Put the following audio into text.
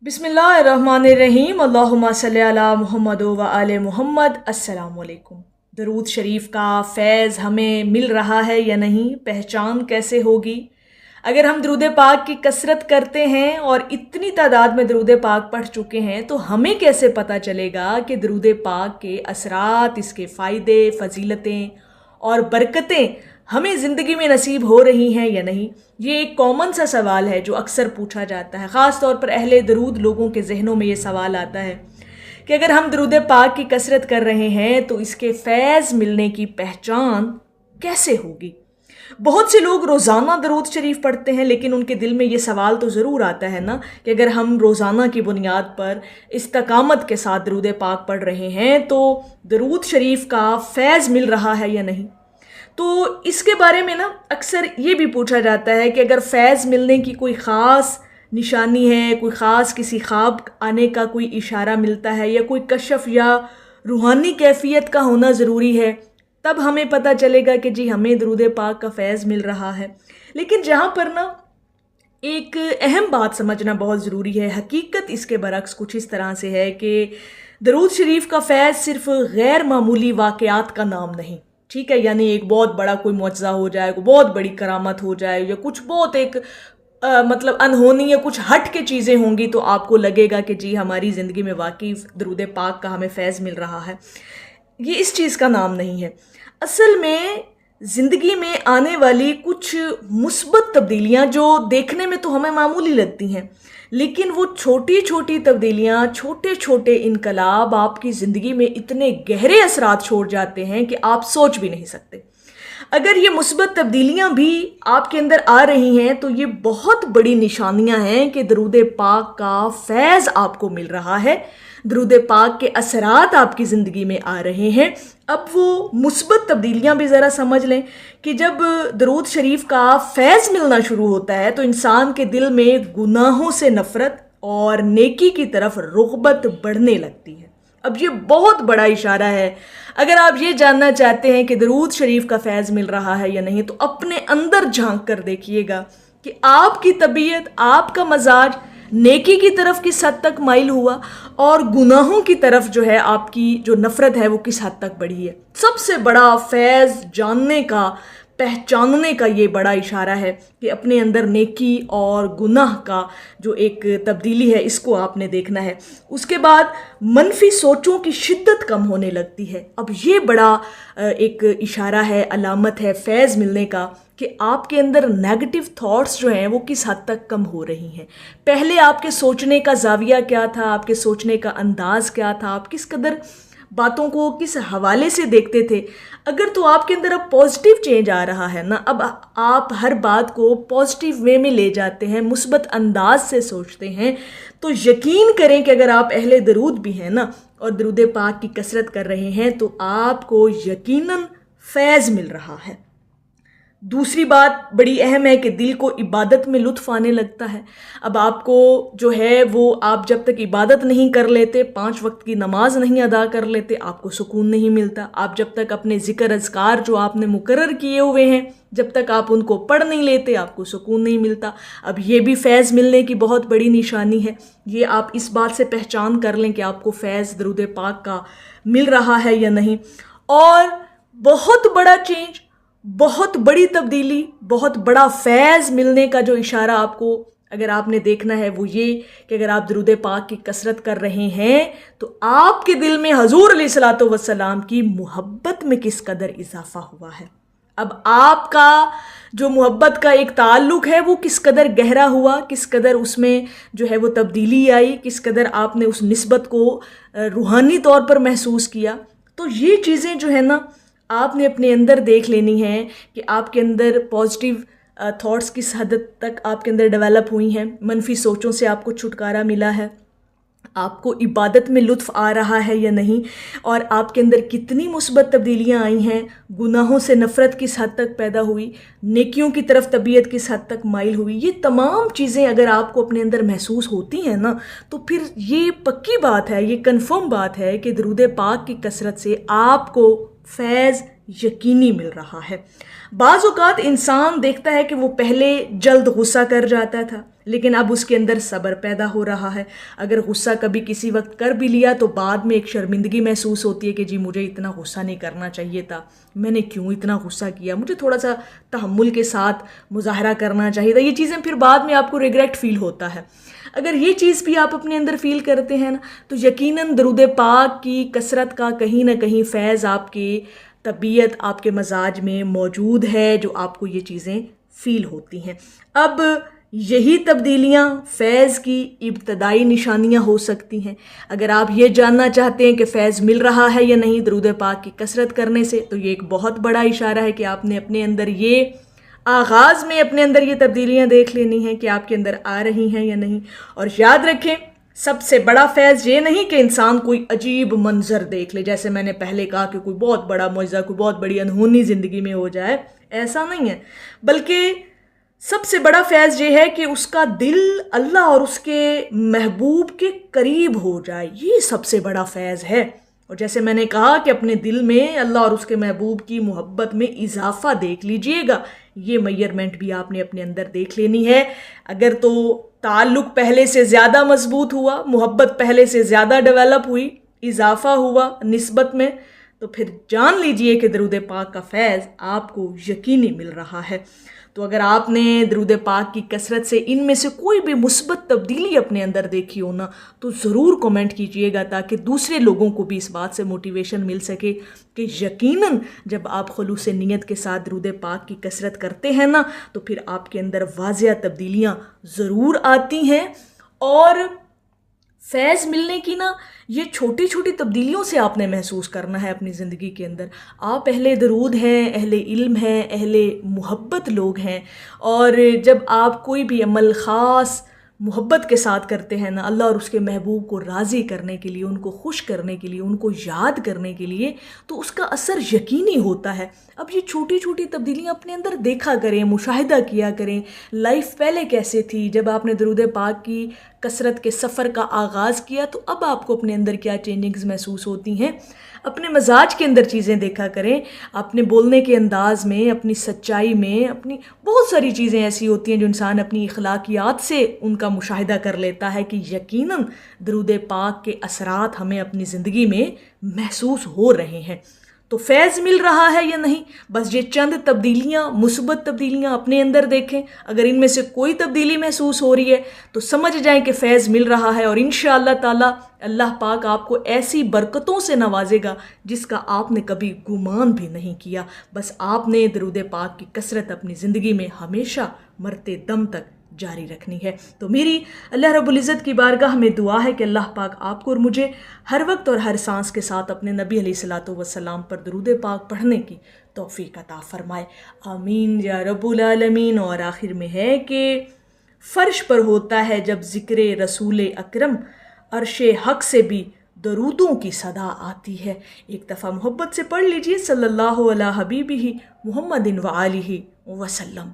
बिस्मिल्लाहिर्रहमानिर्रहीम अल्लाहुम्मा सल्ली अला मुहम्मद व आले मुहम्मद। अस्सलाम वालेकुम। दरूद शरीफ का फैज़ हमें मिल रहा है या नहीं, पहचान कैसे होगी? अगर हम दरूद पाक की कसरत करते हैं और इतनी तादाद में दरूद पाक पढ़ चुके हैं तो हमें कैसे पता चलेगा कि दरूद पाक के असरात, इसके फ़ायदे, फ़जीलतें और बरकतें हमें ज़िंदगी में नसीब हो रही हैं या नहीं? ये एक कॉमन सा सवाल है जो अक्सर पूछा जाता है। ख़ास तौर पर अहले दरूद लोगों के जहनों में ये सवाल आता है कि अगर हम दरूद पाक की कसरत कर रहे हैं तो इसके फैज़ मिलने की पहचान कैसे होगी? बहुत से लोग रोज़ाना दरूद शरीफ पढ़ते हैं, लेकिन उनके दिल में ये सवाल तो ज़रूर आता है ना कि अगर हम रोज़ाना की बुनियाद पर इस्तकामत के साथ दरूद पाक पढ़ रहे हैं तो दरूद शरीफ का फैज़ मिल रहा है या नहीं। तो इसके बारे में ना अक्सर ये भी पूछा जाता है कि अगर फैज़ मिलने की कोई ख़ास निशानी है, कोई ख़ास किसी ख्वाब आने का कोई इशारा मिलता है या कोई कशफ या रूहानी कैफियत का होना ज़रूरी है, तब हमें पता चलेगा कि जी हमें दरूद पाक का फैज़ मिल रहा है। लेकिन जहाँ पर ना एक अहम बात समझना बहुत ज़रूरी है, हकीकत इसके बरक्स कुछ इस तरह से है कि दरूद शरीफ का फैज़ सिर्फ़ गैर मामूली वाक़यात का नाम नहीं, ठीक है, यानी एक बहुत बड़ा कोई मुअज्ज़ा हो जाए, कोई बहुत बड़ी करामत हो जाए या कुछ बहुत एक मतलब अनहोनी या कुछ हट के चीज़ें होंगी तो आपको लगेगा कि जी हमारी ज़िंदगी में वाकई दरूद पाक का हमें फैज़ मिल रहा है। ये इस चीज़ का नाम नहीं है। असल में ज़िंदगी में आने वाली कुछ मुस्बत तब्दीलियाँ जो देखने में तो हमें मामूली लगती हैं, लेकिन वो छोटी छोटी तब्दीलियाँ, छोटे छोटे इनकलाब आपकी ज़िंदगी में इतने गहरे असरात छोड़ जाते हैं कि आप सोच भी नहीं सकते। अगर ये मुस्बत तब्दीलियाँ भी आपके अंदर आ रही हैं तो ये बहुत बड़ी निशानियाँ हैं कि दरूद पाक का फैज़ आपको मिल रहा है, दरूद पाक के असरात आपकी ज़िंदगी में आ रहे हैं। अब वो मुस्बत तब्दीलियाँ भी ज़रा समझ लें कि जब दरूद शरीफ का फैज़ मिलना शुरू होता है तो इंसान के दिल में गुनाहों से नफ़रत और नेकी की तरफ रुग़बत बढ़ने लगती है। अब ये बहुत बड़ा इशारा है। अगर आप ये जानना चाहते हैं कि दरूद शरीफ का फैज़ मिल रहा है या नहीं तो अपने अंदर झांक कर देखिएगा कि आपकी तबीयत, आपका मजाज नेकी की तरफ किस हद तक माइल हुआ और गुनाहों की तरफ जो है आपकी जो नफ़रत है वो किस हद तक बढ़ी है। सबसे बड़ा फैज़ जानने का, पहचानने का ये बड़ा इशारा है कि अपने अंदर नेकी और गुनाह का जो एक तब्दीली है इसको आपने देखना है। उसके बाद मनफी सोचों की शिद्दत कम होने लगती है। अब ये बड़ा एक इशारा है, अलामत है फैज़ मिलने का कि आपके अंदर नेगेटिव थॉट्स जो हैं वो किस हद तक कम हो रही हैं। पहले आपके सोचने का ज़ाविया क्या था, आपके सोचने का अंदाज़ क्या था, आप किस कदर बातों को किस हवाले से देखते थे। अगर तो आपके अंदर अब पॉजिटिव चेंज आ रहा है ना, अब आप हर बात को पॉजिटिव वे में ले जाते हैं, मुस्बत अंदाज से सोचते हैं, तो यकीन करें कि अगर आप अहले दरूद भी हैं ना और दरूद पाक की कसरत कर रहे हैं तो आपको यकीनन फैज़ मिल रहा है। दूसरी बात बड़ी अहम है कि दिल को इबादत में लुत्फ़ आने लगता है। अब आपको जो है वो आप जब तक इबादत नहीं कर लेते, 5 वक्त की नमाज नहीं अदा कर लेते, आपको सुकून नहीं मिलता। आप जब तक अपने ज़िक्र अज़कार जो आपने मुकर्रर किए हुए हैं जब तक आप उनको पढ़ नहीं लेते आपको सुकून नहीं मिलता। अब ये भी फैज़ मिलने की बहुत बड़ी निशानी है। ये आप इस बात से पहचान कर लें कि आपको फैज़ दरूद पाक का मिल रहा है या नहीं। और बहुत बड़ा चेंज, बहुत बड़ी तब्दीली, बहुत बड़ा फैज़ मिलने का जो इशारा आपको अगर आपने देखना है वो ये कि अगर आप दरूद पाक की कसरत कर रहे हैं तो आपके दिल में हजूर अलैहिस्सलातु वस्सलाम की मोहब्बत में किस कदर इजाफा हुआ है। अब आपका जो मोहब्बत का एक ताल्लुक़ है वो किस कदर गहरा हुआ, किस कदर उसमें जो है वो तब्दीली आई, किस कदर आपने उस निस्बत को रूहानी तौर पर महसूस किया। तो ये चीज़ें जो है ना आपने अपने अंदर देख लेनी है कि आपके अंदर पॉजिटिव थॉट्स किस हद तक आपके अंदर डेवलप हुई हैं, मनफी सोचों से आपको छुटकारा मिला है, आपको इबादत में लुत्फ़ आ रहा है या नहीं, और आपके अंदर कितनी मुस्बत तब्दीलियाँ आई हैं, गुनाहों से नफ़रत किस हद तक पैदा हुई, नेकियों की तरफ तबीयत किस हद तक माइल हुई। ये तमाम चीज़ें अगर आपको अपने अंदर महसूस होती हैं ना तो फिर ये पक्की बात है, ये कन्फर्म बात है कि दरूद पाक की कसरत से आपको फैज़ یقینی مل رہا ہے۔ بعض اوقات انسان دیکھتا ہے کہ وہ پہلے جلد غصہ کر جاتا تھا، لیکن اب اس کے اندر صبر پیدا ہو رہا ہے۔ اگر غصہ کبھی کسی وقت کر بھی لیا تو بعد میں ایک شرمندگی محسوس ہوتی ہے کہ جی مجھے اتنا غصہ نہیں کرنا چاہیے تھا، میں نے کیوں اتنا غصہ کیا، مجھے تھوڑا سا تحمل کے ساتھ مظاہرہ کرنا چاہیے تھا۔ یہ چیزیں پھر بعد میں آپ کو ریگریٹ فیل ہوتا ہے۔ اگر یہ چیز بھی آپ اپنے اندر فیل کرتے ہیں نا تو یقیناً درود پاک کی کثرت کا کہیں نہ کہیں فیض آپ کی طبیعت، آپ کے مزاج میں موجود ہے جو آپ کو یہ چیزیں فیل ہوتی ہیں۔ اب یہی تبدیلیاں فیض کی ابتدائی نشانیاں ہو سکتی ہیں۔ اگر آپ یہ جاننا چاہتے ہیں کہ فیض مل رہا ہے یا نہیں درود پاک کی کثرت کرنے سے، تو یہ ایک بہت بڑا اشارہ ہے کہ آپ نے اپنے اندر یہ آغاز میں اپنے اندر یہ تبدیلیاں دیکھ لینی ہیں کہ آپ کے اندر آ رہی ہیں یا نہیں۔ اور یاد رکھیں، سب سے بڑا فیض یہ نہیں کہ انسان کوئی عجیب منظر دیکھ لے، جیسے میں نے پہلے کہا کہ کوئی بہت بڑا معجزہ، کوئی بہت بڑی انہونی زندگی میں ہو جائے، ایسا نہیں ہے، بلکہ سب سے بڑا فیض یہ ہے کہ اس کا دل اللہ اور اس کے محبوب کے قریب ہو جائے، یہ سب سے بڑا فیض ہے۔ اور جیسے میں نے کہا کہ اپنے دل میں اللہ اور اس کے محبوب کی محبت میں اضافہ دیکھ لیجئے گا، یہ میئرمنٹ بھی آپ نے اپنے اندر دیکھ لینی ہے۔ اگر تو تعلق پہلے سے زیادہ مضبوط ہوا، محبت پہلے سے زیادہ ڈیولپ ہوئی، اضافہ ہوا نسبت میں، تو پھر جان لیجئے کہ درود پاک کا فیض آپ کو یقینی مل رہا ہے۔ تو اگر آپ نے درود پاک کی کثرت سے ان میں سے کوئی بھی مثبت تبدیلی اپنے اندر دیکھی ہو نا تو ضرور کمنٹ کیجئے گا، تاکہ دوسرے لوگوں کو بھی اس بات سے موٹیویشن مل سکے کہ یقیناً جب آپ خلوص نیت کے ساتھ درود پاک کی کثرت کرتے ہیں نا تو پھر آپ کے اندر واضح تبدیلیاں ضرور آتی ہیں۔ اور فیض ملنے کی نا یہ چھوٹی چھوٹی تبدیلیوں سے آپ نے محسوس کرنا ہے اپنی زندگی کے اندر۔ آپ اہل درود ہیں، اہل علم ہیں، اہل محبت لوگ ہیں، اور جب آپ کوئی بھی عمل خاص محبت کے ساتھ کرتے ہیں نا اللہ اور اس کے محبوب کو راضی کرنے کے لیے، ان کو خوش کرنے کے لیے، ان کو یاد کرنے کے لیے، تو اس کا اثر یقینی ہوتا ہے۔ اب یہ چھوٹی چھوٹی تبدیلیاں اپنے اندر دیکھا کریں، مشاہدہ کیا کریں۔ لائف پہلے کیسے تھی، جب آپ نے درود پاک کی کثرت کے سفر کا آغاز کیا تو اب آپ کو اپنے اندر کیا چینجنگز محسوس ہوتی ہیں۔ اپنے مزاج کے اندر چیزیں دیکھا کریں، اپنے بولنے کے انداز میں، اپنی سچائی میں، اپنی بہت ساری چیزیں ایسی ہوتی ہیں جو انسان اپنی اخلاقیات سے ان کا مشاہدہ کر لیتا ہے کہ یقیناً درود پاک کے اثرات ہمیں اپنی زندگی میں محسوس ہو رہے ہیں۔ تو فیض مل رہا ہے یا نہیں، بس یہ چند تبدیلیاں، مثبت تبدیلیاں اپنے اندر دیکھیں۔ اگر ان میں سے کوئی تبدیلی محسوس ہو رہی ہے تو سمجھ جائیں کہ فیض مل رہا ہے، اور انشاءاللہ تعالی اللہ پاک آپ کو ایسی برکتوں سے نوازے گا جس کا آپ نے کبھی گمان بھی نہیں کیا۔ بس آپ نے درود پاک کی کثرت اپنی زندگی میں ہمیشہ مرتے دم تک جاری رکھنی ہے۔ تو میری اللہ رب العزت کی بارگاہ میں دعا ہے کہ اللہ پاک آپ کو اور مجھے ہر وقت اور ہر سانس کے ساتھ اپنے نبی علیہ الصلاۃ والسلام پر درود پاک پڑھنے کی توفیق عطا فرمائے، آمین یا رب العالمین۔ اور آخر میں ہے کہ فرش پر ہوتا ہے جب ذکر رسول اکرم، عرش حق سے بھی درودوں کی صدا آتی ہے۔ ایک دفعہ محبت سے پڑھ لیجئے صلی اللہ علیہ حبیبہ محمد و آلہ وسلم۔